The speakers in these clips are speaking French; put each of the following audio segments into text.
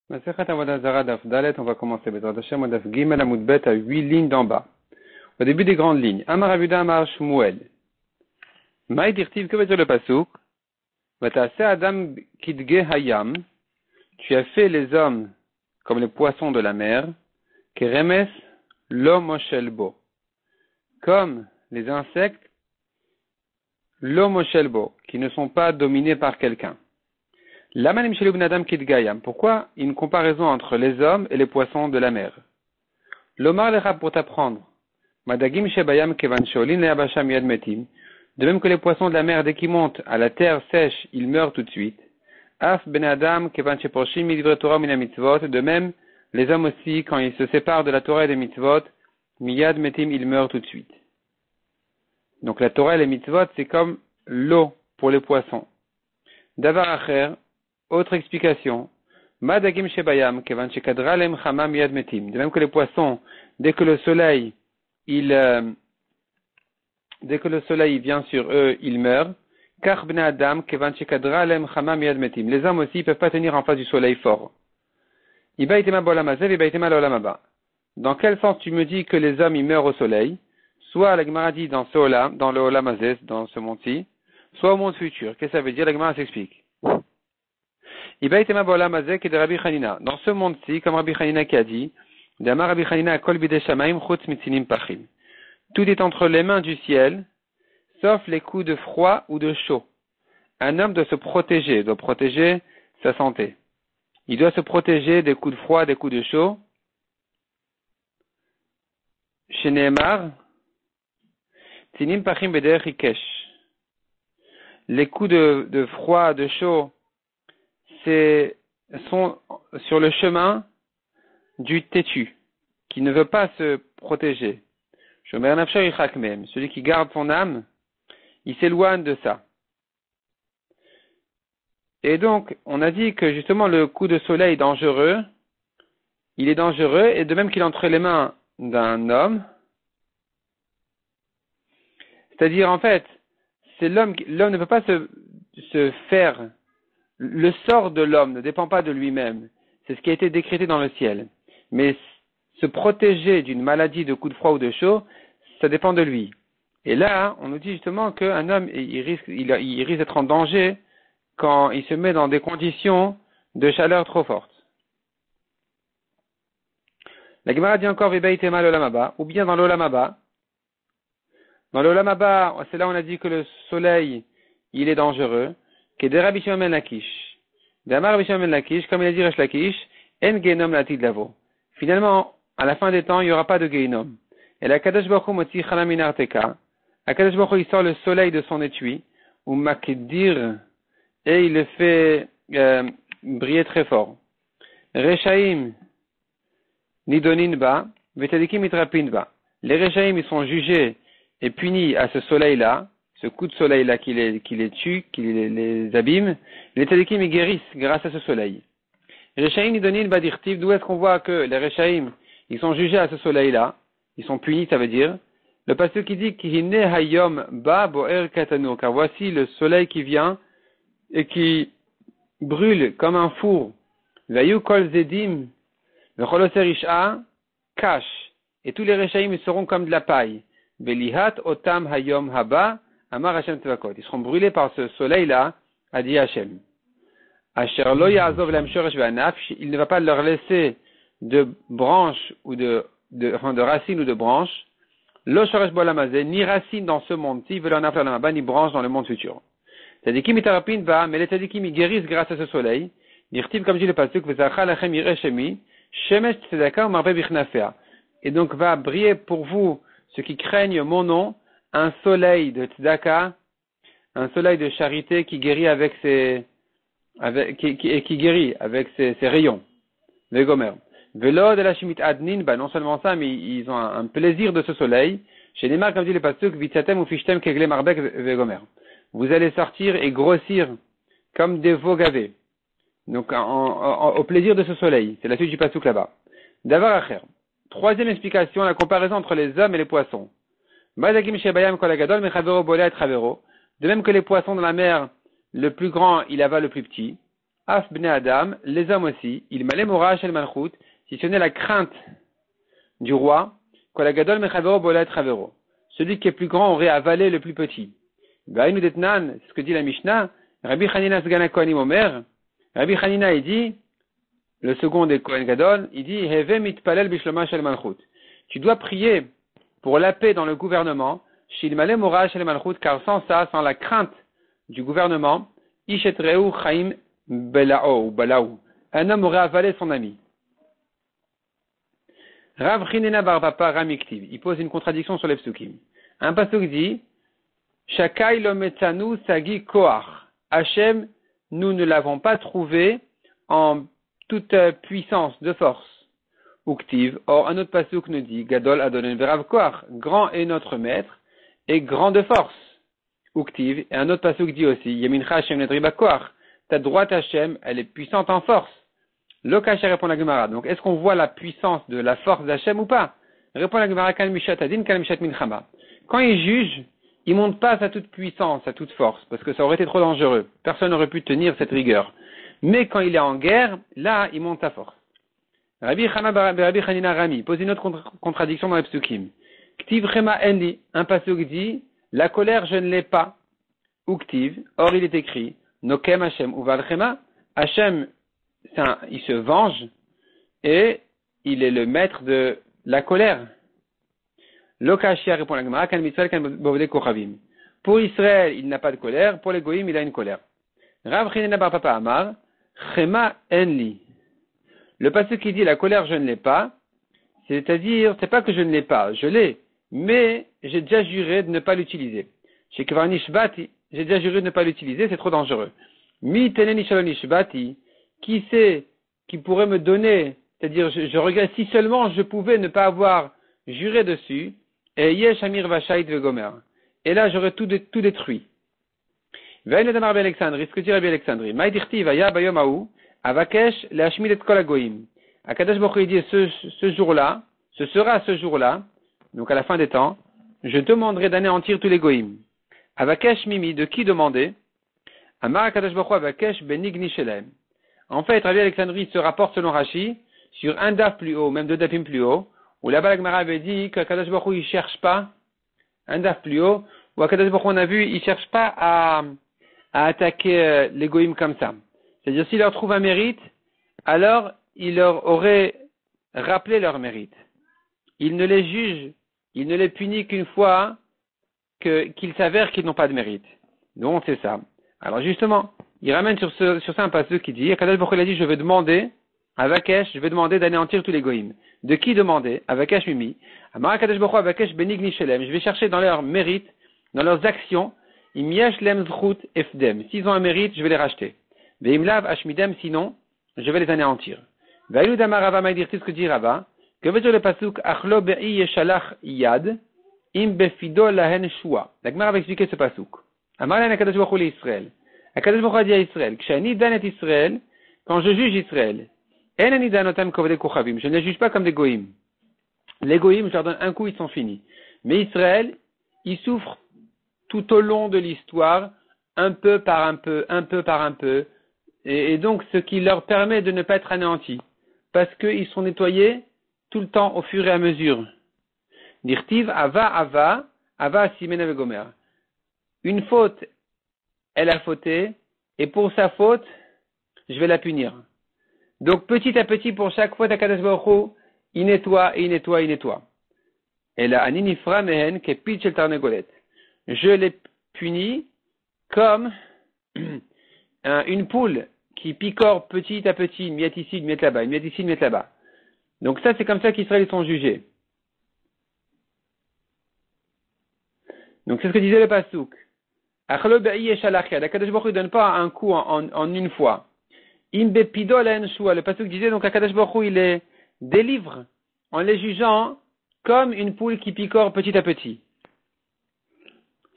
Masechet Avodah Zarah Daf Dalet, on va commencer. Bezrat Hashem, Daf Gimel Amud Bet à 8 lignes d'en bas. Au début des grandes lignes. Amar Avuda Amar Shmuel. Maï dirtiv, que veut dire le pasuk? Vatase Adam Kidge Hayam. Tu as fait les hommes comme les poissons de la mer. Keremes Lo Moshelbo. Comme les insectes, Lo Moshelbo, qui ne sont pas dominés par quelqu'un. Lamanim Shelub Nadam Kidgayam. Pourquoi une comparaison entre les hommes et les poissons de la mer? L'Omar Lecha pour t'apprendre. Madagim Shebayam Kevan Sholin Leabasham Yad Metim. De même que les poissons de la mer, dès qu'ils montent à la terre sèche, ils meurent tout de suite. Af Ben Adam Kevan Sheporshim Midivre Torah Mina Mitzvot. De même, les hommes aussi, quand ils se séparent de la Torah et des Mitzvot, Miyad Metim, ils meurent tout de suite. Donc la Torah et les Mitzvot, c'est comme l'eau pour les poissons. Davar Acher. Autre explication. Madagim shebayam kevan shekadra lem chamam yad metim. De même que les poissons, dès que le soleil vient sur eux, ils meurent. Kar bnei adam kevan shekadra lem chamam yad metim. Les hommes aussi ne peuvent pas tenir en face du soleil fort. Iba itema b'olam hazeh, iba itema l'olam haba. Dans quel sens tu me dis que les hommes ils meurent au soleil? Soit la Gemara dit dans le olam hazeh, dans ce monde-ci, soit au monde futur. Qu'est-ce que ça veut dire? La Gemara s'explique. Dans ce monde-ci, comme Rabbi Hanina qui a dit, tout est entre les mains du ciel, sauf les coups de froid ou de chaud. Un homme doit se protéger, doit protéger sa santé. Il doit se protéger des coups de froid, des coups de chaud. Chez Nehemar, Tzinim Pachim Bederech Ikesh. Les coups de froid, de chaud, sont sur le chemin du têtu, qui ne veut pas se protéger. Celui qui garde son âme, il s'éloigne de ça. Et donc, on a dit que justement le coup de soleil dangereux, il est dangereux, et de même qu'il est entre les mains d'un homme, c'est-à-dire en fait, c'est l'homme ne peut pas se faire. Le sort de l'homme ne dépend pas de lui-même. C'est ce qui a été décrété dans le ciel. Mais se protéger d'une maladie de coup de froid ou de chaud, ça dépend de lui. Et là, on nous dit justement qu'un homme, il risque d'être en danger quand il se met dans des conditions de chaleur trop fortes. La Gemara dit encore, Vibaïtema l'olam haba, ou bien dans l'olam haba. Dans l'olam haba, c'est là où on a dit que le soleil, il est dangereux. Comme il a dit Resh Lakish, en Gehinom latid lavo. Finalement, à la fin des temps, il n'y aura pas de Gehinom. Et la Kadosh Baruch Hu motzi chala min arteka. Kadosh Baruch Hu, il sort le soleil de son étui, ou makdir, et il le fait briller très fort. Reshaim nidonin ba, vetadikim mitrapin ba. Les Reshaim, ils sont jugés et punis à ce soleil-là. Ce coup de soleil-là qui les tue, qui les abîme, les tzadikim ils guérissent grâce à ce soleil. Rechaim nidonin badirtiv, d'où est-ce qu'on voit que les Rechaim, ils sont jugés à ce soleil-là, ils sont punis, ça veut dire, le pasteur qui dit Kihine hayom ba boer katano, car voici le soleil qui vient et qui brûle comme un four. Vayu kol zedim, le choloser isha, kash, et tous les Rechaim ils seront comme de la paille. Belihat otam hayom haba, Amar Hashem Tzvakot. Ils seront brûlés par ce soleil-là, a dit Hashem. Asher lo ya'azov lam shoresh ve'anaf, il ne va pas leur laisser de branches ou de racines ou de branches. Lo shoresh bo'olam hazeh, ni racines dans ce monde-ci, ve'lo anaf l'olam haba, ni branches dans le monde futur. Tzadikim mitarapin ba, mais les tzadikim ils guérissent grâce à ce soleil. Dirtiv comme dit le pasuk, ve'zacha lachem yireh shemi, shemesh tzedaka u'marbe bichnafea. Et donc va briller pour vous ceux qui craignent mon nom, un soleil de tzedaka, un soleil de charité qui guérit avec ses rayons. Vegomer. Velo de la shimit adnin, non seulement ça, mais ils ont un plaisir de ce soleil. Chez Neymar, comme dit le pasuk, vitzatem ou fichtem kegle marbek vegomer. Vous allez sortir et grossir comme des veaux gavés. Donc, au plaisir de ce soleil. C'est la suite du pasuk là-bas. Davar acher. Troisième explication, la comparaison entre les hommes et les poissons. De même que les poissons de la mer, le plus grand, il avale le plus petit. Af bne Adam, les hommes aussi, il malé mora shel malchut, si ce n'est la crainte du roi, kol hagadol mechavero bolet chavero. Celui qui est plus grand aurait avalé le plus petit. Gaïnu detnan, c'est ce que dit la Mishnah, Rabbi Hanina Sgana Kohanim Omer, Rabbi Hanina il dit, le second des Kohen Gadol, il dit, Heve mitpalel bishloma shel malchut. Tu dois prier pour la paix dans le gouvernement, shil malé mora shel malchut, car sans ça, sans la crainte du gouvernement, ishetreu chaim belao ou balaou. Un homme aurait avalé son ami. Rav Chinena bar papa ramiktiv. Il pose une contradiction sur les psukim. Un pasuk dit, Shakai lo metzanu sagi koach. Hachem, nous ne l'avons pas trouvé en toute puissance de force. Uktiv. Or, un autre pasuk nous dit, Gadol adonen verav koach. Grand est notre maître et grand de force. Uktiv. Et un autre pasuk dit aussi, Yemincha Hashem nedriba koach. Ta droite Hashem, elle est puissante en force. Lokacha répond la Gemara. Donc, est-ce qu'on voit la puissance de la force d'Hachem ou pas? Répond la Gemara, Kal Mishat Adin, Kal Mishat Minchama. Quand il juge, il monte pas à sa toute puissance, à toute force, parce que ça aurait été trop dangereux. Personne n'aurait pu tenir cette rigueur. Mais quand il est en guerre, là, il monte à force. Rabbi Hanina Rami pose une autre contradiction dans les psukim. Ktiv Chema Enli, un pasuk dit, la colère je ne l'ai pas. Ou Ktiv, or il est écrit, Nokem Hashem Uval Chema, Hashem, il se venge et il est le maître de la colère. Lokashia répond la Gemara, kan mitzvah kan bovde kochavim. Pour Israël, il n'a pas de colère, pour les goyim, il a une colère. Rav Chinena bar papa amar, chema enli. Le passage qui dit la colère je ne l'ai pas, c'est-à-dire, c'est pas que je ne l'ai pas, je l'ai, mais j'ai déjà juré de ne pas l'utiliser. Chez Kvarnishbati, j'ai déjà juré de ne pas l'utiliser, c'est trop dangereux. Mi teneni shalonishbati, qui sait, qui pourrait me donner, c'est-à-dire, je regrette, si seulement je pouvais ne pas avoir juré dessus, et yesh amir vashait vegomer. Et là, j'aurais tout détruit. Veille de Rabbi Alexandrie, ce que dit Rabbi Alexandrie. Maïdirti vaya bayomaou, avakesh le hashmid et kol hagoyim. Akadosh Baruch Hu dit ce jour-là, ce sera ce jour-là, donc à la fin des temps, je demanderai d'anéantir tous les goyim. Avakesh mimi, de qui demander? Amar Akadosh Baruch Hu avakesh benigni shelem. En fait, Rabbi Alexandrie se rapporte selon Rashi sur un daf plus haut, même deux dafim plus haut, où là-bas la Gemara avait dit qu'Akadosh Baruch Hu il cherche pas un daf plus haut, où Akadosh Baruch Hu on a vu il cherche pas à attaquer les goïms comme ça. C'est-à-dire s'il leur trouve un mérite, alors il leur aurait rappelé leur mérite. Il ne les juge, il ne les punit qu'une fois qu'il s'avère qu'ils n'ont pas de mérite. Donc c'est ça. Alors justement, il ramène sur ça un passage qui dit, Akadosh Baruch Hu a dit je vais demander à Vakesh, je vais demander d'anéantir tous les goïms. De qui demander? À Vakesh Mimi. Amar Akadosh Baruch Hu à Vakesh benigni shelem. Je vais chercher dans leurs mérites, dans leurs actions, im yesh lem zchut efdem. S'ils ont un mérite, je vais les racheter. Veim lav ashmidem, sinon, je vais les anéantir. Vaïlou damar Rava maïdirti, ce que dit Rava, que veut dire le pasuk achlo be'i yeshalach yad, im befido lahen shua. La Gemara va expliquer ce pasuk. Amar lan Akadosh Baruch Hu l'Israël. Akadosh Baruch Hu a dit à Israël, kshani danet Israël, quand je juge Israël, je ne les juge pas comme des goïms. Les goïms, je leur donne un coup, ils sont finis. Mais Israël, il souffre tout au long de l'histoire, un peu par un peu, un peu par un peu, et donc ce qui leur permet de ne pas être anéantis, parce qu'ils sont nettoyés tout le temps au fur et à mesure. Dirtiv ava simena vegomer. Une faute, elle a fauté, et pour sa faute, je vais la punir. Donc, petit à petit, pour chaque fois, Akadosh Baruch Hu, il nettoie, il nettoie, il nettoie. Et là, aninifra mehen kepit shel tarnegolet. Je les punis comme une poule qui picore petit à petit, une miette ici, une miette là-bas, une miette ici, une miette là-bas. Donc ça, c'est comme ça qu'Israël sont jugés. Donc c'est ce que disait le pasuk. Achlo be'i yeshalachia. Akadosh Baruch Hu ne donne pas un coup en une fois. Imbe pidolen shua. Le pasuk disait donc Akadosh Baruch Hu il les délivre en les jugeant comme une poule qui picore petit à petit.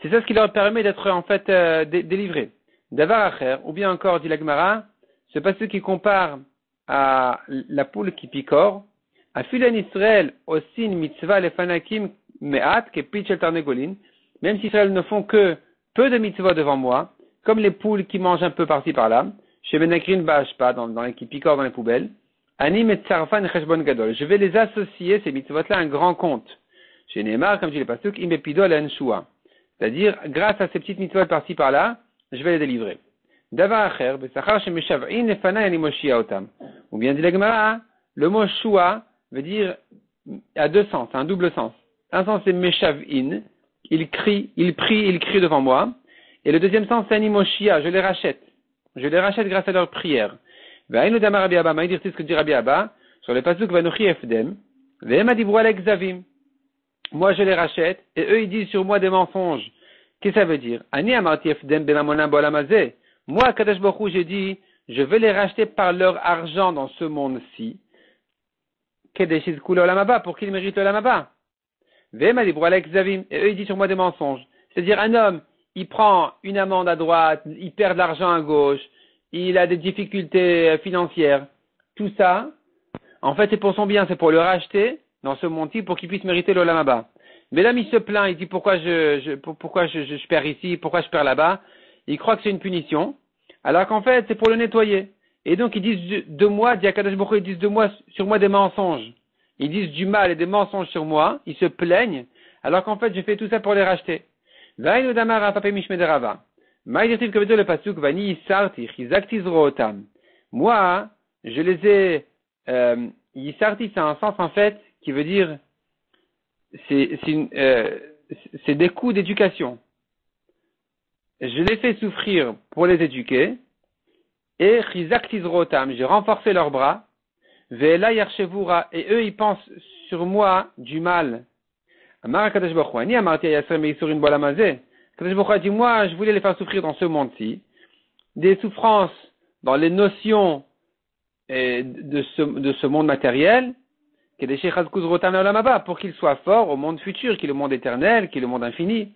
C'est ça ce qui leur permet d'être en fait délivrés. Davar acher, ou bien encore dit la Gemara, ce pasuk qui compare à la poule qui picore, à filen Israël osin mitzvah lefanakim me'at kepit shel tarnegolin. Même si Israël ne font que peu de mitzvot devant moi, comme les poules qui mangent un peu par-ci par-là, chez Benakrin Bashpa, dans les qui picorent dans les poubelles. Anim et Tsarfan Cheshbon Gadol. Je vais les associer, ces mitzvot-là, à un grand compte. Chez Neymar, comme dit le pasuk, Im Epidol en Shua. C'est-à-dire, grâce à ces petites mitzvot par-ci par-là, je vais les délivrer. Davar Acher, Besachar Shemeshav'in Nefana Yanimoshia Otam. Ou bien dit la Gemara, le mot Shua veut dire à deux sens, un double sens. Un sens c'est Meshav'in, il prie, il crie devant moi. Et le deuxième sens c'est Animoshia, je les rachète. Je les rachète grâce à leur prière. Va'inu Dama Rabbi Abba, maïdir ce que dit Rabbi Abba, sur le pasuk Vanochi Efdem, Ve'ema Dibru Alek Zavim. Moi je les rachète, et eux ils disent sur moi des mensonges. Qu'est-ce que ça veut dire? Ani Amarti Efdem Benamona Bolamazé. Moi, Kadesh Baruch Hu, j'ai dit, je vais les racheter par leur argent dans ce monde-ci. Kadesh Izkul Olamaba, pour qu'ils méritent Olamaba. Ve'ema Dibru Alek Zavim. Et eux ils disent sur moi des mensonges. C'est-à-dire un homme, il prend une amende à droite, il perd de l'argent à gauche, il a des difficultés financières. Tout ça, en fait, c'est pour son bien, c'est pour le racheter dans ce monde-ci pour qu'il puisse mériter l'Olam Haba. Mais l'homme, il se plaint, il dit pourquoi je perds ici, pourquoi je perds là-bas. Il croit que c'est une punition, alors qu'en fait, c'est pour le nettoyer. Et donc, ils disent de moi, dit Akadosh Baruch Hu, ils disent de moi, sur moi des mensonges. Ils disent du mal et des mensonges sur moi, ils se plaignent, alors qu'en fait, je fais tout ça pour les racheter. Vaïnu damara papé mishmederava. Maïdirtiv que veut dire le pasuk vani yisarti chizaktizro otam. Moi, je les ai, yisarti, c'est un sens en fait qui veut dire, c'est des coups d'éducation. Je les fais souffrir pour les éduquer, et chizaktizro otam, j'ai renforcé leurs bras, ve'ela yarchevura, et eux ils pensent sur moi du mal. Amar Kadosh Baruch Hu, ani amarti yasser meisurin bolamazé. Kadosh Baruch Hu a dit, moi, je voulais les faire souffrir dans ce monde-ci, des souffrances dans les notions de ce monde matériel, pour qu'ils soient forts au monde futur, qui est le monde éternel, qui est le monde infini.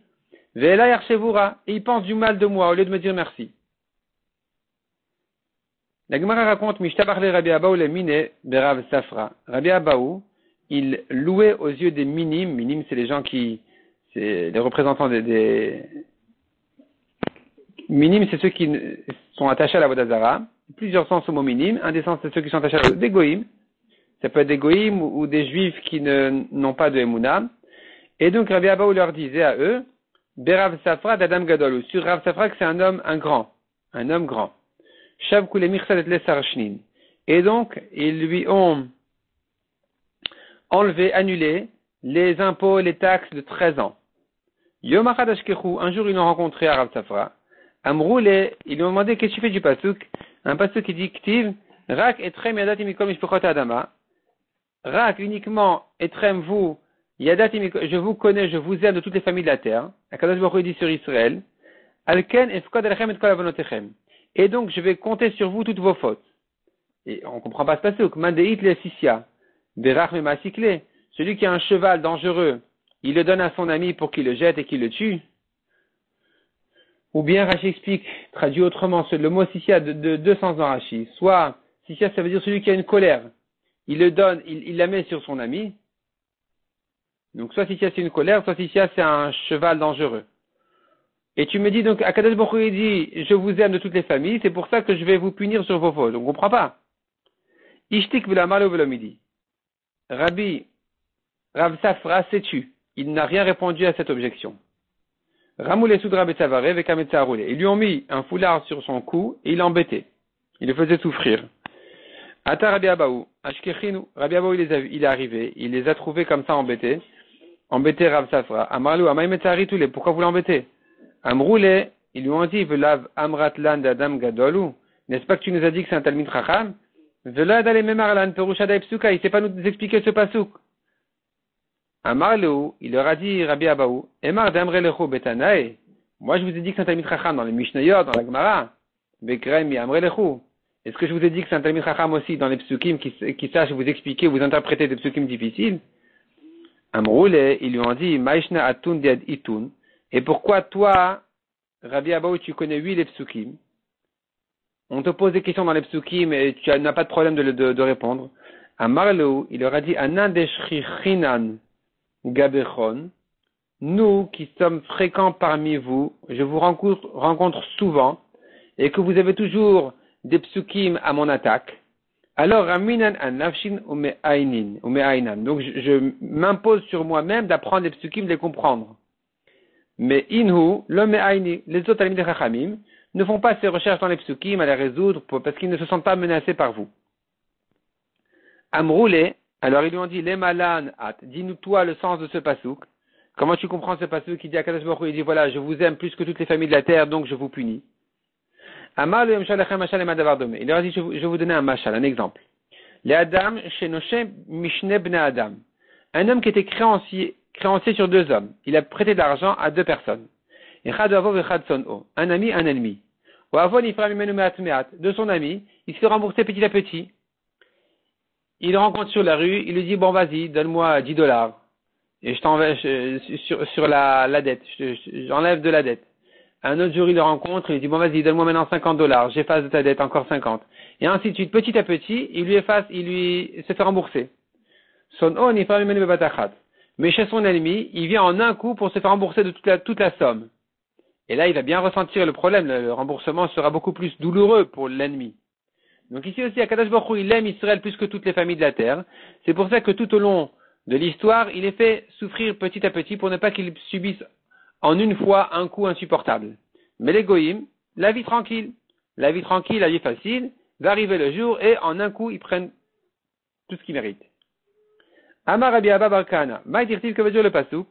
Ve'ela yarchevura, et ils pensent du mal de moi au lieu de me dire merci. La Gemara raconte, Mishtabachle Rabbi Abaou le mine berav Safra. Rabbi Abaou, il louait aux yeux des minimes. Minimes, c'est les gens c'est les représentants des minimes, c'est ceux qui sont attachés à la Vodazara. Plusieurs sens au mot minime. Un des sens, c'est ceux qui sont attachés à des goïms. Ça peut être des goïms ou des juifs qui n'ont pas de Emouna. Et donc, Rabbi Abaou leur disait à eux, Berav Safra d'Adam Gadol. Sur Rav Safra, que c'est un homme grand. Shav Kule Mirsad et Lesarshnin. Et donc, ils lui ont enlevé, annulé les impôts, les taxes de 13 ans. Yom Achad Ashkechu, un jour ils l'ont rencontré à Rav Safra. Amroule, ils lui ont demandé qu'est-ce que tu fais du pasuk? Un pasuk qui dit Ktiv, Rak etrem yadat imikol mishpochot adama. Rak uniquement etrem vous, yadat imikol, je vous connais, je vous aime de toutes les familles de la terre. Akadosh Baruch Hu dit sur Israël. Alken efkod alechem et kol avonotechem. Et donc je vais compter sur vous toutes vos fautes. Et on comprend pas ce pasuk. Mandeit le sisya. Berach me masikle. Celui qui a un cheval dangereux, il le donne à son ami pour qu'il le jette et qu'il le tue. Ou bien Rashi explique, traduit autrement, le mot sisya de deux sens dans Rashi. Soit, sisya ça veut dire celui qui a une colère. Il le donne, il la met sur son ami. Donc soit sisya c'est une colère, soit sisya c'est un cheval dangereux. Et tu me dis donc, Akadosh Baruch Hu dit, je vous aime de toutes les familles, c'est pour ça que je vais vous punir sur vos fautes. On ne comprend pas. Ishtik v'lamalo v'lomidi. Rav Safra s'est tu. Il n'a rien répondu à cette objection. Ramoule soudra betzavare vekametza roulé. Ils lui ont mis un foulard sur son cou et il l'embêtait. Il le faisait souffrir. Ata Rabbi Abaou, Ashkechinu, Rabbi Abaou il est arrivé, il les a trouvés comme ça embêtés Rav Safra. Amarlu, Amaïmetzari tous les, pourquoi vous l'embêtez? Amroule, ils lui ont dit, Velav Amratlan d'Adam Gadolu, n'est-ce pas que tu nous as dit que c'est un Talmid Chacham? Velad ale memarlan perushada ipsuka, il sait pas nous expliquer ce pasouk. Amarlu, il leur a dit, Rabbi Abaou, Emar d'Amre lecho betanae, moi je vous ai dit que c'est un Talmid Chacham dans les Mishnayot, dans la Gemara, Bekrem mi Amre lecho. Est-ce que je vous ai dit que c'est un Talmid Chacham aussi dans les psukim qui sache vous expliquer, vous interpréter des psukim difficiles? Amroule, ils lui ont dit, Maishna atun diad itun. Et pourquoi toi, Rabbi Abaou, tu connais 8 les psukim? On te pose des questions dans les psukim et tu n'as pas de problème de répondre. Amarlou, il leur a dit, Anan deshrichinan gabechon. Nous qui sommes fréquents parmi vous, je vous rencontre souvent, et que vous avez toujours des psukim à mon attaque, alors Raminan an nafshin ou me'ainan. Donc je m'impose sur moi-même d'apprendre les psukim, de les comprendre. Mais inhu, le me'aini, les autres talmidim chachamim, ne font pas ces recherches dans les psukim à les résoudre parce qu'ils ne se sentent pas menacés par vous. Amroule, alors ils lui ont dit, les malan at, dis-nous toi le sens de ce pasuk. Comment tu comprends ce pasuk qui dit à Kadosh Baruch Hu, il dit voilà, je vous aime plus que toutes les familles de la terre, donc je vous punis. Amar le yamshal lechem mashal emadavar dome. Il leur a dit, je vais vous donner un mashal, un exemple. Les Adam, shenoshe mishne bne Adam. Un homme qui était créancier sur deux hommes. Il a prêté de l'argent à deux personnes. Echad avov echad son'o. Un ami, un ennemi. Ou avon ifra mimenu me'at me'at. De son ami, il se fait rembourser petit à petit. Il le rencontre sur la rue, il lui dit, bon, vas-y, donne-moi $10. Et je t'envoie sur la dette. J'enlève de la dette. Un autre jour, il le rencontre, il lui dit, bon, vas-y, donne-moi maintenant $50. J'efface de ta dette encore 50. Et ainsi de suite, petit à petit, il lui se fait rembourser. Son on ifra mimenu bebatachat. Mais chez son ennemi, il vient en un coup pour se faire rembourser de toute la somme. Et là, il va bien ressentir le problème. Le remboursement sera beaucoup plus douloureux pour l'ennemi. Donc ici aussi, Akadosh Baruch Hu, il aime Israël plus que toutes les familles de la terre. C'est pour ça que tout au long de l'histoire, il les fait souffrir petit à petit pour ne pas qu'ils subissent en une fois un coup insupportable. Mais les goïms, la vie tranquille, la vie facile, va arriver le jour et en un coup, ils prennent tout ce qu'ils méritent. Amar Rabbi Abba bar Kahana, Maïdirtiv, que veut dire le pasuk?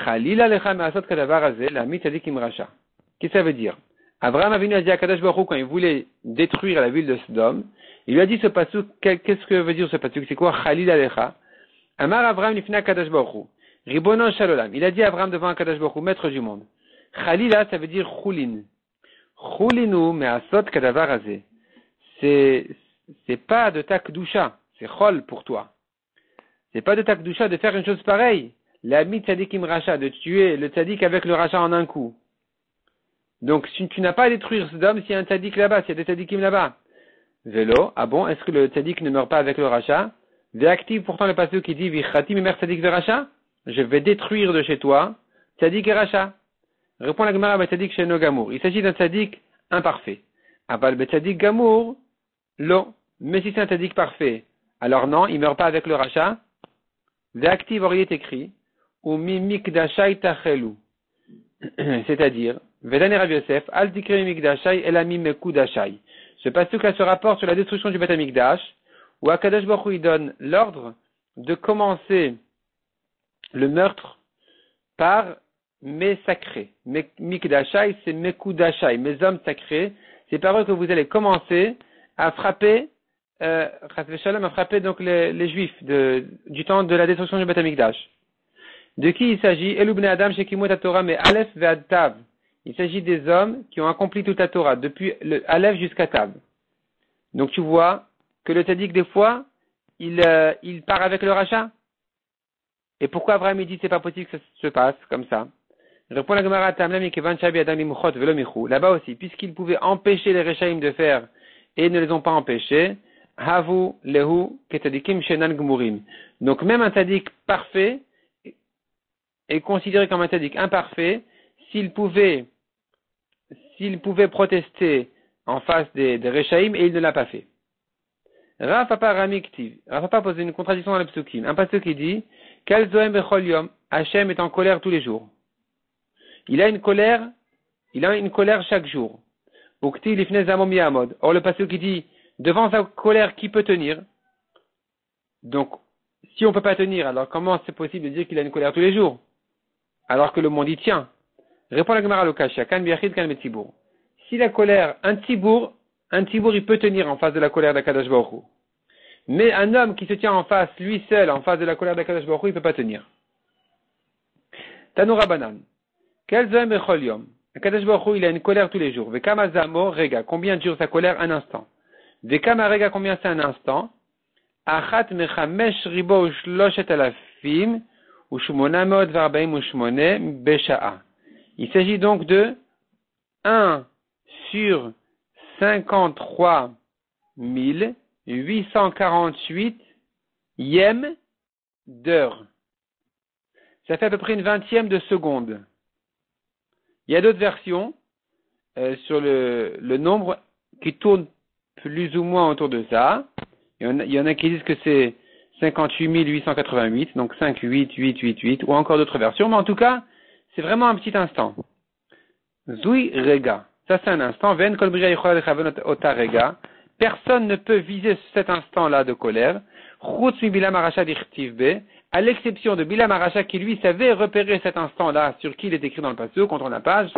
Chalila lecha me'asot kadavar hazeh, la mitzadik imracha. Qu'est-ce que ça veut dire? Abraham Avinu a dit à Kadosh Baruch Hu quand il voulait détruire la ville de Sodome, il lui a dit ce pasuk, qu'est-ce que veut dire ce pasuk? C'est quoi Chalila lecha? Amar Abraham nifna Kadosh Baruch Hu. Ribono shalolam. Il a dit à Abraham devant Kadosh Baruch Hu, maître du monde. Chalila, ça veut dire chulin. Chulinu me'asot kadavar hazeh. C'est pas de ta kedusha, c'est chol pour toi. C'est pas de ta kedusha de faire une chose pareille. L'ami tzadikim racha, de tuer le tzadik avec le racha en un coup. Donc, si tu n'as pas à détruire Sodome, s'il y a un tzadik là-bas, s'il y a des tzadikim là-bas. Vélo, ah bon, est-ce que le tzadik ne meurt pas avec le racha? Véactive pourtant le passage qui dit, Vichati mimer tzadik veracha? Je vais détruire de chez toi, tzadik et racha. Répond la Gemara, tzadik sheno gamour. Il s'agit d'un tzadik imparfait. Aval tzadik gamour, lo. Mais si c'est un tzadik parfait, alors non, il meurt pas avec le racha. Véactive aurait été écrit, ou mimikdashai tachelu. C'est-à-dire, Vedane Rav Yosef, al tikre mikdashai elami mekudashai. Ce passage-là se rapporte sur la destruction du Beth Amikdash, où Akadosh Baruch Hu donne l'ordre de commencer le meurtre par mes sacrés. Mikdashai, c'est mekudashai, mes hommes sacrés. C'est par eux que vous allez commencer à frapper, à frapper donc les Juifs du temps de la destruction du Beth Amikdash. De qui il s'agit? Elubne Adam shekimut Torah mais Aleph ve'ad Tav. Il s'agit des hommes qui ont accompli toute la Torah, depuis le Aleph jusqu'à Tav. Donc tu vois que le tzaddik des fois, il part avec le rachat. Et pourquoi Abraham dit c'est pas possible que ça se passe comme ça? Répond la Gemara Tamlam Kevan Shabi Adam Limuchot Velo Michou. Là-bas aussi, puisqu'ils pouvaient empêcher les Rechaim de faire et ne les ont pas empêchés, Havu Lehu Ketadikim Shenan Gmurim. Donc même un tzaddik parfait est considéré comme un tzaddik imparfait s'il pouvait protester en face des Rechaim et il ne l'a pas fait. Rav Papa Ramiktiv. Rav Papa pose une contradiction dans le psukim. Un pasuk qui dit, Kal Zoem Bechol Yom, Hachem est en colère tous les jours. Il a une colère chaque jour. Ukti Lifnei Zamom Yamod. Or le pasuk qui dit, devant sa colère, qui peut tenir? Donc, si on peut pas tenir, alors comment c'est possible de dire qu'il a une colère tous les jours? Alors que le monde y tient. Répond la Gemara Lokashia, Kan Biachid Kan Metzibour. Si la colère, un tibour, il peut tenir en face de la colère d'Akadosh Baruch Hu. Mais un homme qui se tient en face, lui seul, en face de la colère d'Akadosh Baruch Hu, il peut pas tenir. Tanoura Banan. Quel zoem bechol yom? Akadosh Baruch Hu, il a une colère tous les jours. Vekama zamo rega. Combien dure sa colère? Un instant. Vekama rega, combien c'est un instant? Achat mechamesh ribo shloshet alafim ushmonamot varbaim ushmone besha'a. Il s'agit donc de 1 sur 53 848 yem d'heure. Ça fait à peu près une 20e de seconde. Il y a d'autres versions sur le nombre qui tournent plus ou moins autour de ça. Il y en a qui disent que c'est 58 888, donc 5, 8, 8, 8, 8, ou encore d'autres versions, mais en tout cas, c'est vraiment un petit instant. Zui rega. Ça, c'est un instant. Ven kol bria yichol lechaven ota rega. Personne ne peut viser cet instant-là de colère. Chutz mi Bilam Arasha dichtiv be. À l'exception de Bilam Arasha qui, lui, savait repérer cet instant-là sur qui il est écrit dans le passage, contre la page.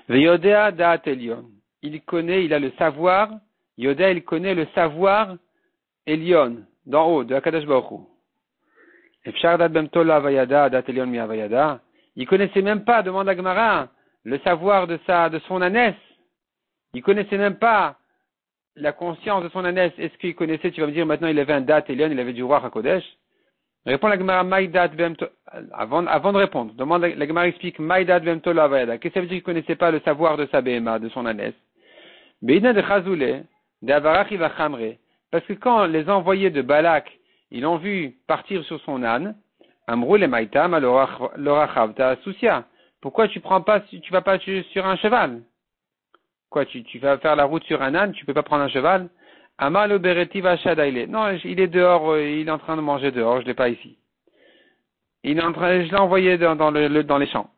Veyodea da'at elion. Il connaît, il a le savoir. Yodea, il connaît le savoir elion, d'en haut, de Akadosh Baruch Hu. Efshar dat bem tola avayada da'at elion mi avayada. Il connaissait même pas, demande à Gemara, le savoir de son ânesse. Il connaissait même pas la conscience de son ânesse. Est-ce qu'il connaissait, tu vas me dire, maintenant il avait un date Elion, il avait du roi HaKodesh. Répond la Gemara, Maïdat Bemto, avant de répondre, demande, la Gemara explique, Maïdat Bemto la Avayada. Qu'est-ce que ça veut dire qu'il connaissait pas le savoir de sa BMA, de son ânesse? Beina de Chazoulé, de Avarach Ivachamre. Parce que quand les envoyés de Balak, ils l'ont vu partir sur son âne, Amrou le Maïtam, l'orachavta soucia. Pourquoi tu vas pas sur un cheval? Quoi, tu vas faire la route sur un âne, tu peux pas prendre un cheval? Amal o bereti vashadaile. Non, il est dehors, il est en train de manger dehors, je l'ai pas ici. Je l'ai envoyé dans les champs.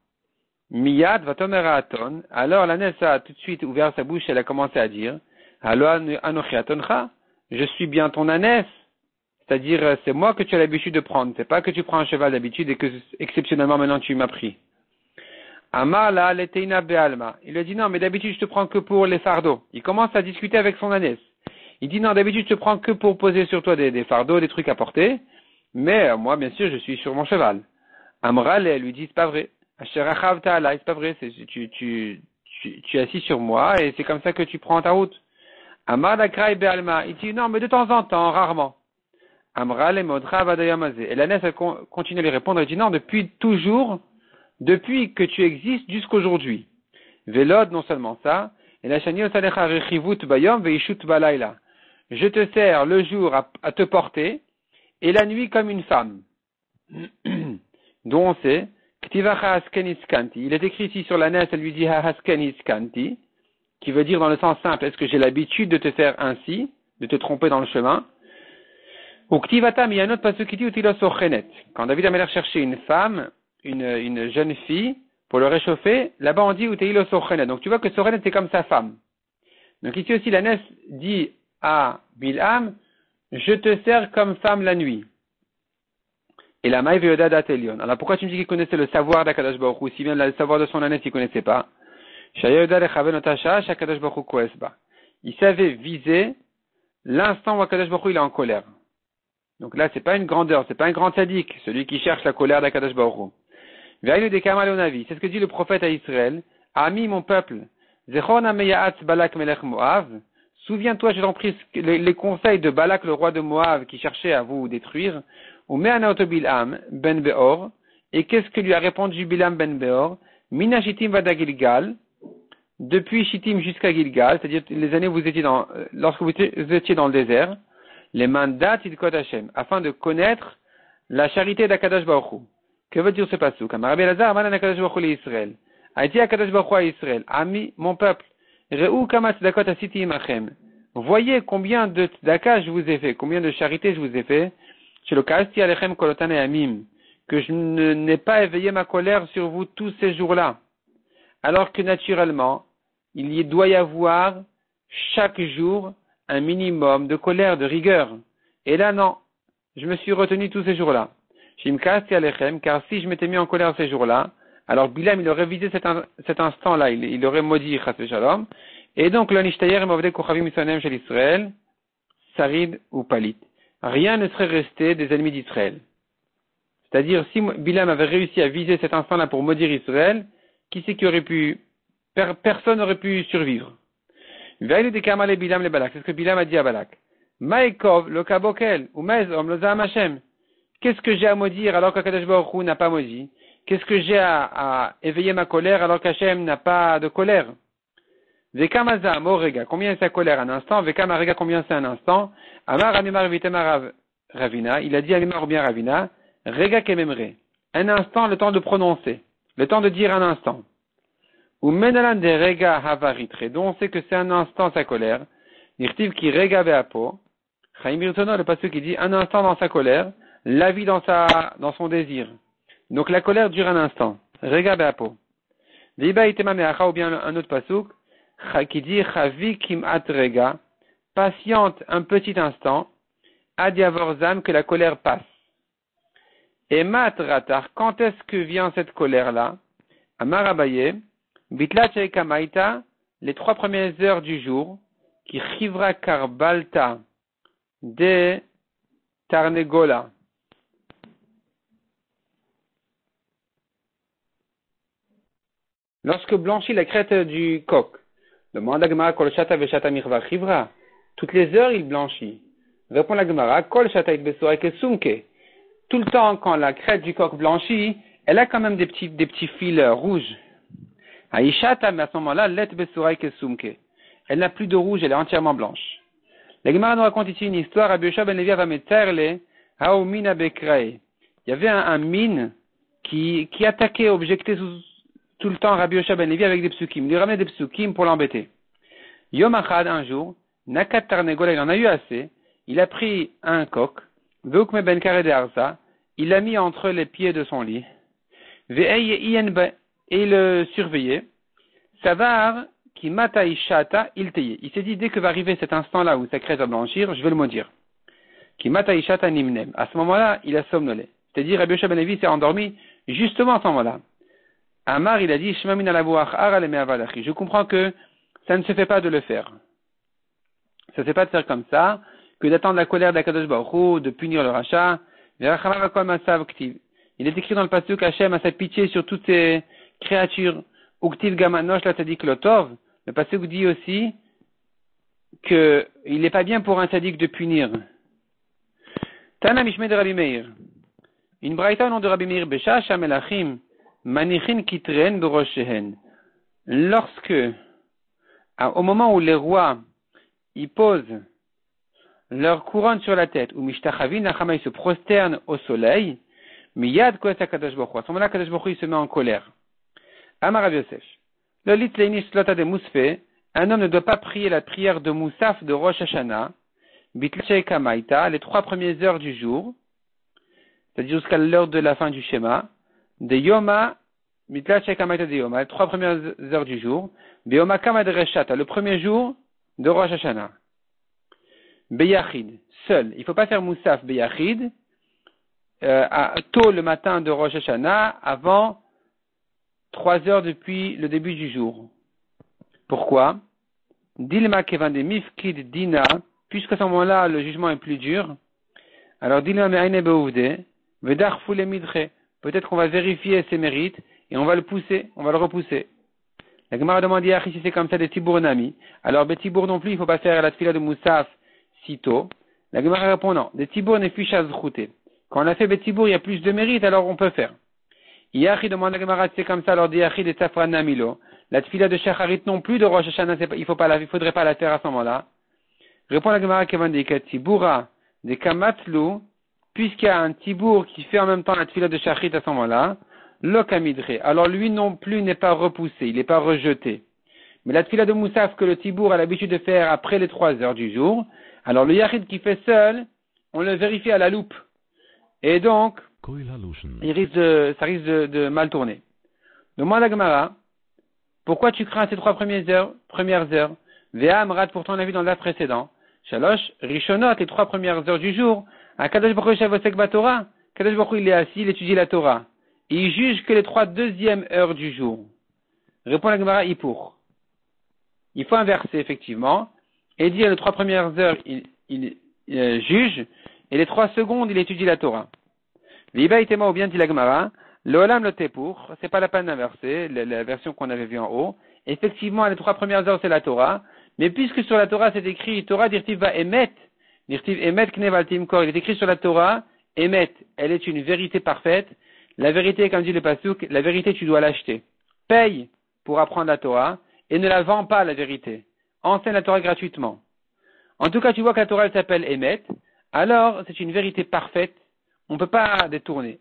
Miyad va tomer à Aton. Alors l'ânesse a tout de suite ouvert sa bouche, elle a commencé à dire, Allo anochi atoncha, je suis bien ton ânesse. C'est-à-dire, c'est moi que tu as l'habitude de prendre. C'est pas que tu prends un cheval d'habitude et que, exceptionnellement, maintenant, tu m'as pris. Amar la leteina be'alma. Il a dit non, mais d'habitude, je te prends que pour les fardeaux. Il commence à discuter avec son ânesse. Il dit non, d'habitude, je te prends que pour poser sur toi des fardeaux, des trucs à porter. Mais, moi, bien sûr, je suis sur mon cheval. Amral, elle lui dit, c'est pas vrai. Asherachavta ta'ala, c'est pas vrai. Tu es assis sur moi et c'est comme ça que tu prends ta route. Amar la kraï be'alma. Il dit non, mais de temps en temps, rarement. Amral et Modra Vadayamazé. Et l'ânesse continue à lui répondre, elle dit non, depuis toujours, depuis que tu existes jusqu'aujourd'hui. Vélod, non seulement ça, et la chani osalecha rechivut bayom veishut balayla. Je te sers le jour à te porter, et la nuit comme une femme. Dont on sait, Ktivacha haskenis kanti. Il est écrit ici sur l'ânesse, elle lui dit haskenis kanti, qui veut dire dans le sens simple, est-ce que j'ai l'habitude de te faire ainsi, de te tromper dans le chemin? Ou Ktivatam, il y a un autre passage qui dit Utilos Ochenet. Quand David a cherché une femme, une jeune fille, pour le réchauffer, là-bas on dit Utilos Ochenet. Donc tu vois que Sochenet c'est comme sa femme. Donc ici aussi l'ânesse dit à Bilham, je te sers comme femme la nuit. Et la Maï Veoda d'Atelion. Alors pourquoi tu me dis qu'il connaissait le savoir d'Akadosh Baruch Hu, si bien le savoir de son ânesse il connaissait pas? Il savait viser l'instant où Akadosh Baruch Hu il est en colère. Donc là, c'est pas une grandeur, c'est pas un grand sadique, celui qui cherche la colère d'Akadosh Baruch Hu. Ve'aylu de Kamal Onavi, c'est ce que dit le prophète à Israël. Ami mon peuple, Zechon Meya'at Balak Melech Moav. Souviens-toi, je t'en prie, les conseils de Balak, le roi de Moav, qui cherchait à vous détruire. Ou Me'anaoto Bilham ben Beor. Et qu'est-ce que lui a répondu Bilham ben Beor? Mina Shittim vada Gilgal. Depuis Shittim jusqu'à Gilgal, c'est-à-dire les années où vous étiez lorsque vous étiez dans le désert. Les mandats Tidkot Hashem, afin de connaître la charité d'Akadosh Baruch Hu. Que veut dire ce pasuk? Rabbi Elazar, Aman Akadosh Baruch Hu l'Israël. A dit Akadosh Baruch Hu à Israël, Ami, mon peuple, Re'u kama tzedakot asiti imachem. Voyez combien de tzedaka je vous ai fait, combien de charité je vous ai fait, chez le kasti alechem kolotan amim, que je n'ai pas éveillé ma colère sur vous tous ces jours-là. Alors que naturellement, il doit y avoir chaque jour un minimum de colère, de rigueur. Et là, non. Je me suis retenu tous ces jours-là. Shimkasti alechem, car si je m'étais mis en colère ces jours-là, alors Bilam, il aurait visé cet instant-là, il aurait maudit Chas Shalom. Et donc, l'onishtayer mavde kochavim misonem shel Israël, sarid ou palit. Rien ne serait resté des ennemis d'Israël. C'est-à-dire, si Bilam avait réussi à viser cet instant-là pour maudire Israël, qui c'est qui aurait pu, personne n'aurait pu survivre. Veille de Kamale Bilam le Balak. C'est ce que Bilam a dit à Balak. Maïkov, le Kabokel, ou Mezom, le Zaham Hashem. Qu'est-ce que j'ai à maudire alors qu'Akadosh Baruch Hu n'a pas maudit? Qu'est-ce que j'ai à éveiller ma colère alors qu'Hashem n'a pas de colère? Vekamazam, Orega. Combien c'est sa colère un instant? Vekamarega, combien c'est un instant? Amar Amimar Vitemar Ravina. Il a dit Amimar ou bien Ravina. Rega Kememre. Un instant, le temps de prononcer. Le temps de dire un instant. Ou menalan de rega havaritre, dont on sait que c'est un instant sa colère. Nirtiv qui rega beapo. Chaim Birtono, le passage qui dit un instant dans sa colère, la vie dans son désir. Donc la colère dure un instant. Rega beapo. Viba itema meacha, ou bien un autre pasuk qui dit chavi kimat rega, patiente un petit instant, ad yavorzam, que la colère passe. Et mat ratar, quand est-ce que vient cette colère-là? Amar Abaye, bitla cheika maïta, les 3 premières heures du jour, qui chivra karbalta de tarnegola. Lorsque blanchit la crête du coq, demande la Gemara, kol shata veshata mirva chivra. Toutes les heures, il blanchit. Répond la Gemara, kol shata it besora kesumke. Tout le temps, quand la crête du coq blanchit, elle a quand même des petits fils rouges. Aishata, mais à ce moment-là, let besora kesumke. Elle n'a plus de rouge, elle est entièrement blanche. La Gemara nous raconte ici une histoire. Rabbi Yoshua ben Levi va meterle haomina bekrae. Il y avait un mine qui attaquait, objectait tout le temps Rabbi Yoshua ben Levi avec des psukim. Il lui ramenait des psukim pour l'embêter. Yom Achad, un jour, nakat tarnegola, il en a eu assez. Il a pris un coq, veukme ben kare de arza, il l'a mis entre les pieds de son lit, et il le surveillait. Savar qui mataishata il teye. Il s'est dit, dès que va arriver cet instant-là où sa crête va blanchir, je vais le maudire. Qui mataishata nimnem. À ce moment-là, il a somnolé. C'est-à-dire, Rabbi Yoshua ben Levi s'est endormi justement à ce moment-là. Amar, il a dit, Shema min alavuach ara le me'avalachi. Je comprends que ça ne se fait pas de le faire. Ça ne se fait pas de faire comme ça, que d'attendre la colère d'Akadosh Baruch Hu, de punir le rachat. Il est écrit dans le pasuk, Hashem a sa pitié sur toutes ces créatures. Uktiv gamanosh la tzadik lotov. Le pasuk dit aussi que il n'est pas bien pour un tzadik de punir. Tana mishme de Rabbi Meir. Une braïta au nom de Rabbi Meir, Besha shamelachim manichin kitren beroshehen. Lorsque, au moment où les rois, ils posent leur couronne sur la tête, ou mishtachavin nachama, ils se prosternent au soleil, miyad koes akadosh baruch hu. À ce moment-là, Akadosh baruch hu, il se met en colère. Amar Rav Yosef. Le lit leinish slota de Mousfe, un homme ne doit pas prier la prière de Moussaf de Rosh Hashanah, bitla kamaita, les 3 premières heures du jour, c'est-à-dire jusqu'à l'heure de la fin du schéma, de Yoma, bitla kamaita de Yoma, les 3 premières heures du jour, Beyoma kamad reshata, le premier jour de Rosh Hashanah. Beyachid, seul. Il ne faut pas faire Moussaf Beyachid, tôt le matin de Rosh Hashanah, avant 3 heures depuis le début du jour. Pourquoi? Dilma kevan de mifkid dina, puisqu'à ce moment-là, le jugement est plus dur. Alors, dilma me'ayne beouvde, vedar foule midre. Peut-être qu'on va vérifier ses mérites, et on va le pousser, on va le repousser. La Gemara demande hier, si c'est comme ça des tibour nami. Alors, des tibour non plus, il ne faut pas faire la tfila de Moussaf si tôt. La Gemara répond non. Des tibour n'est fichas zrouté. Quand on a fait des tibour, il y a plus de mérite, alors on peut faire. Yachi demande la Gemara, c'est comme ça, alors Yachi de Safran Namilo. La tfila de Shacharit non plus de Rosh Hashanah, il faudrait pas la faire à ce moment-là. Répond la Gemara Kevandika Tiboura de Kamatlu, puisqu'il y a un Tibour qui fait en même temps la tfila de Shacharit à ce moment-là, Lokamidre. Alors lui non plus n'est pas repoussé, il n'est pas rejeté. Mais la tfila de Moussaf que le Tibour a l'habitude de faire après les 3 heures du jour, alors le Yachid qui fait seul, on le vérifie à la loupe. Et donc, ça risque de mal tourner. Demande à Gemara, pourquoi tu crains ces 3 premières heures? Vea Amrat, pourtant on a vu dans l'heure précédent. Shalosh, Rishonot, les 3 premières heures du jour. À Kadosh Baruch Hu Shavosek Batorah. Kadosh Baruch Hu, il est assis, il étudie la Torah. Et il juge que les 3 deuxièmes heures du jour. Répond la Gemara, Ipour. Il faut inverser, effectivement. Et dire les 3 premières heures, il juge. Et les 3 secondes, il étudie la Torah. Viba itema, ou bien dit la Gemara, le olam le tepour, c'est pas la peine d'inverser, la version qu'on avait vue en haut. Effectivement, les 3 premières heures, c'est la Torah. Mais puisque sur la Torah, c'est écrit, Torah dirtiv va emet, dirtiv emet knevaltim kor, il est écrit sur la Torah, emet, elle est une vérité parfaite. La vérité, comme dit le pasuk, la vérité, tu dois l'acheter. Paye pour apprendre la Torah, et ne la vends pas, la vérité. Enseigne la Torah gratuitement. En tout cas, tu vois que la Torah, elle s'appelle emet, alors c'est une vérité parfaite. On ne peut pas détourner.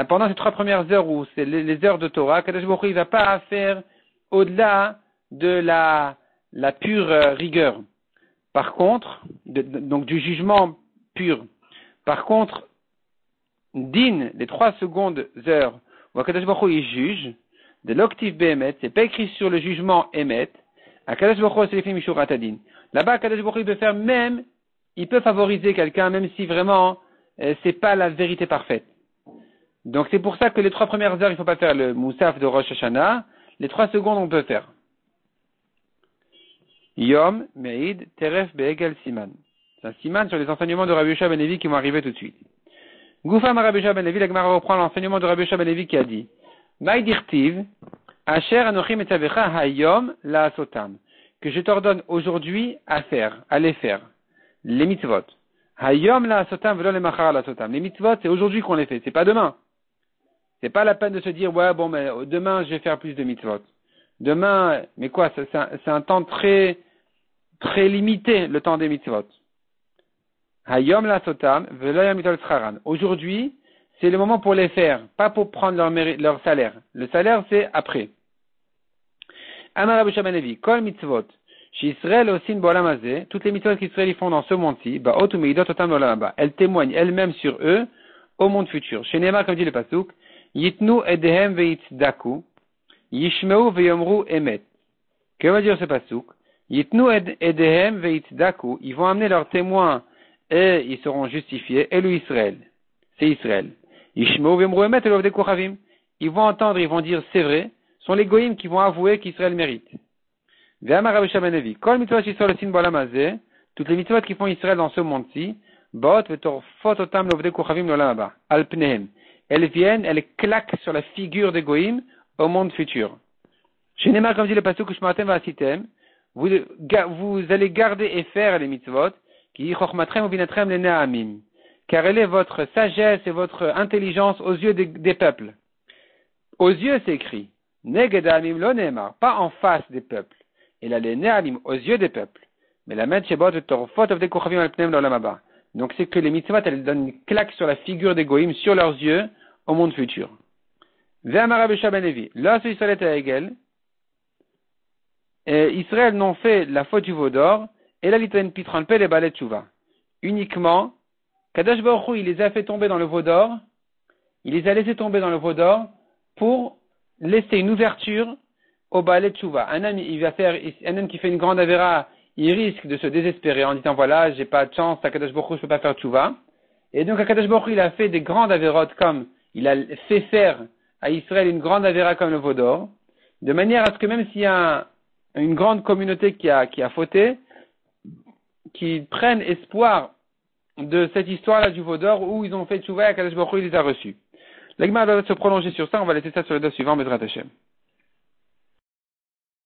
pendant ces 3 premières heures où c'est les heures de Torah, Kadosh Baruch Hu, il va pas faire au-delà de la pure rigueur. Par contre, donc du jugement pur. Par contre, din, les 3 secondes heures où Kadosh Baruch Hu, il juge, de l'octive Behemet, c'est pas écrit sur le jugement Emet, à Kadosh Baruch Hu, c'est l'écrit Mishurat Adin. Là-bas, Kadosh Baruch Hu, il peut faire même, il peut favoriser quelqu'un, même si vraiment, c'est pas la vérité parfaite. Donc c'est pour ça que les 3 premières heures, il faut pas faire le Moussaf de Rosh Hashanah, les 3 secondes, on peut faire. Yom, Meid, Teref, Be'egel, Siman. C'est un Siman sur les enseignements de Rabbi Yoshua ben Levi qui vont arriver tout de suite. Goufam Rabbi Yoshua ben Levi, la Gemara reprend l'enseignement de Rabbi Yoshua ben Levi qui a dit Maïdirtiv, Asher Anochim Etzavecha Hayom La Sotam. Que je t'ordonne aujourd'hui à faire, à les faire. Les mitzvot. Hayom La Sotam, velo le Machar La Sotam. Les mitzvot, c'est aujourd'hui qu'on les fait, c'est pas demain. C'est pas la peine de se dire, ouais, bon, mais demain, je vais faire plus de mitzvot. Demain, mais quoi, c'est un temps très limité, le temps des mitzvot. Hayom la sotam, veloyam mitol scharan. Aujourd'hui, c'est le moment pour les faire, pas pour prendre leur salaire. Le salaire, c'est après. Amar Rabbi Yoshua ben Levi, kol mitzvot, Israël osin bo'olam hazeh, toutes les mitzvot qu'Israël font dans ce monde-ci, ba'ot u'meidot otam bo'olam haba. Elles témoignent elles-mêmes sur eux au monde futur. Chez Neymar, comme dit le pasuk, yitnu edehem ve'yitzdaku, yishmeu ve'yomru emet. Que veut dire ce pasuk? Yitnu edehem ve'yitzdaku, ils vont amener leurs témoins et ils seront justifiés. Elu Israël, c'est Israël. Yishmeu ve'yomru emet elu avdei kochavim. Ils vont entendre, ils vont dire c'est vrai. Ce sont les goïms qui vont avouer qu'Israël mérite. Ve'amar Rabbi Yoshua ben Levi, kol mitzvot Yisraël osin bo'olam hazeh, toutes les mitzvot qui font Israël dans ce monde-ci, ba'ot ve'torfot otam le'avdei kochavim l'olam haba, al pnehem. Elles viennent, elles claquent sur la figure des goïms au monde futur. Chez Neymar, comme dit le pasuk, Shmatem va'asitem, vous allez garder et faire les mitzvot, qui chochmatrem ou binatrem les ne'amim, car elle est votre sagesse et votre intelligence aux yeux des peuples. Aux yeux, c'est écrit, neged ha'amim lo ne'emar, pas en face des peuples. Et là, les ne'amim, aux yeux des peuples. Mais la met shebot ve'torfot avdei kochavim al pnehem l'olam haba. Donc c'est que les mitzvot, elles donnent une claque sur la figure des goïms, sur leurs yeux, au monde futur. Ve'amar Rabbi Yoshua ben Levi, là, ce Israël est à Hegel. Israël n'ont fait la faute du veau d'or, et là, l'Italie pitran pe les balais tchouva. Uniquement, Kadosh Baruch Hu, il les a fait tomber dans le veau d'or, il les a laissés tomber dans le veau d'or pour laisser une ouverture au balais tchouva. Un homme qui fait une grande avéra, il risque de se désespérer en disant, voilà, j'ai pas de chance, à Kadosh Baruch Hu, je peux pas faire tchouva. Et donc, à Kadosh Baruch Hu, il a fait des grandes avérotes comme, il a fait faire à Israël une grande avéra comme le veau d'or, de manière à ce que même s'il y a une grande communauté qui a fauté, qui prennent espoir de cette histoire-là du veau d'or où ils ont fait tchouva et Kadosh Baruch Hu, il les a reçus. L'Agma doit se prolonger sur ça, on va laisser ça sur le dos suivant, Bezrat Hashem.